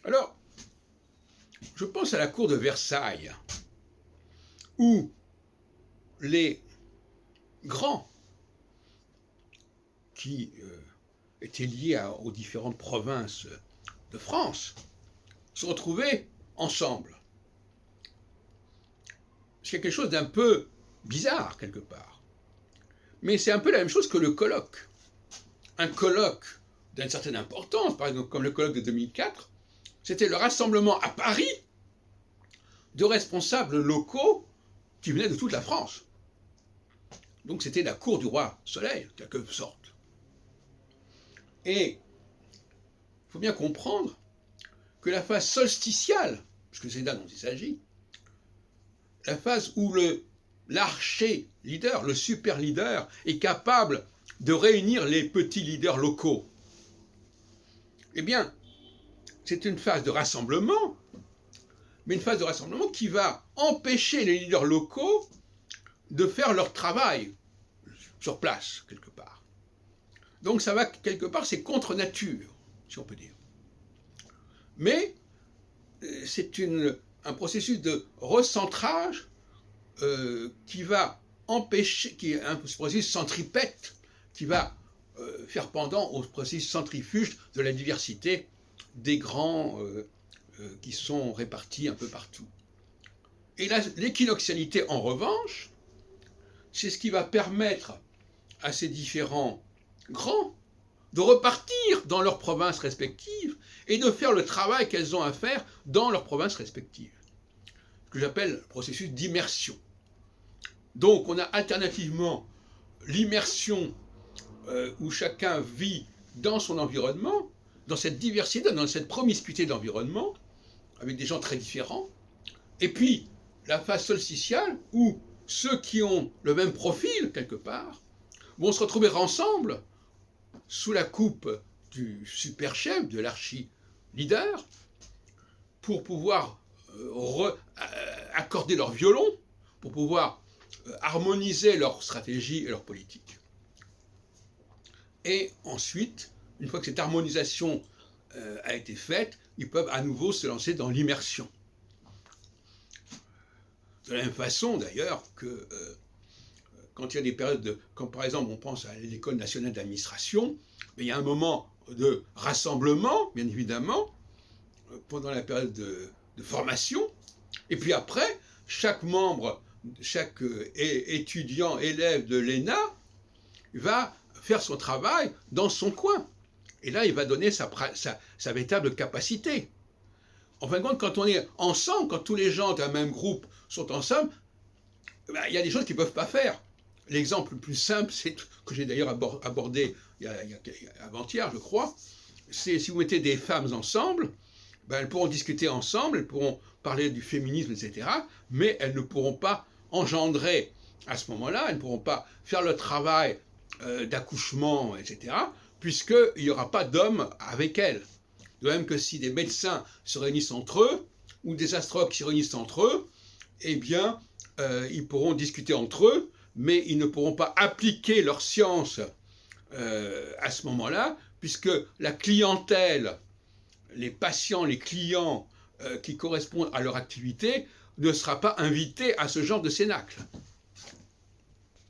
Alors, je pense à la cour de Versailles, où les grands qui étaient liés aux différentes provinces de France se retrouvaient ensemble. C'est quelque chose d'un peu bizarre, quelque part. Mais c'est un peu la même chose que le colloque. Un colloque d'une certaine importance, par exemple comme le colloque de 2004, c'était le rassemblement à Paris de responsables locaux qui venaient de toute la France. Donc c'était la cour du roi Soleil, en quelque sorte. Et il faut bien comprendre que la phase solsticiale, puisque c'est là dont il s'agit, la phase où l'archer leader, le super leader, est capable de réunir les petits leaders locaux, eh bien, c'est une phase de rassemblement, mais une phase de rassemblement qui va empêcher les leaders locaux de faire leur travail sur place, quelque part. Donc ça va, quelque part, c'est contre nature, si on peut dire. Mais c'est un processus de recentrage qui va empêcher, qui est un processus centripète, qui va faire pendant au processus centrifuge de la diversité des grands qui sont répartis un peu partout. Et l'équinoxialité, en revanche, c'est ce qui va permettre à ces différents grands de repartir dans leurs provinces respectives et de faire le travail qu'elles ont à faire dans leurs provinces respectives. Ce que j'appelle le processus d'immersion. Donc on a alternativement l'immersion où chacun vit dans son environnement, dans cette diversité, dans cette promiscuité d'environnement, avec des gens très différents, et puis la phase solsticiale où ceux qui ont le même profil, quelque part, vont se retrouver ensemble sous la coupe du super chef, de l'archi-leader, pour pouvoir accorder leur violon, pour pouvoir harmoniser leur stratégie et leur politique. Et ensuite, une fois que cette harmonisation a été faite, ils peuvent à nouveau se lancer dans l'immersion. De la même façon, d'ailleurs, que quand il y a des périodes comme par exemple, on pense à l'École nationale d'administration, il y a un moment de rassemblement, bien évidemment, pendant la période de formation, et puis après, chaque membre, chaque étudiant, élève de l'ENA va faire son travail dans son coin. Et là, il va donner sa véritable capacité. En fin de compte, quand on est ensemble, quand tous les gens d'un même groupe sont ensemble, il y a des choses qu'ils ne peuvent pas faire. L'exemple le plus simple, c'est que j'ai d'ailleurs abordé avant-hier, je crois, c'est si vous mettez des femmes ensemble, elles pourront discuter ensemble, elles pourront parler du féminisme, etc., mais elles ne pourront pas engendrer à ce moment-là, elles ne pourront pas faire le travail d'accouchement, etc., puisqu'il n'y aura pas d'hommes avec elles. De même que si des médecins se réunissent entre eux, ou des astrologues se réunissent entre eux, eh bien, ils pourront discuter entre eux, mais ils ne pourront pas appliquer leur science à ce moment-là, puisque la clientèle, les patients, les clients qui correspondent à leur activité, ne sera pas invité à ce genre de cénacle.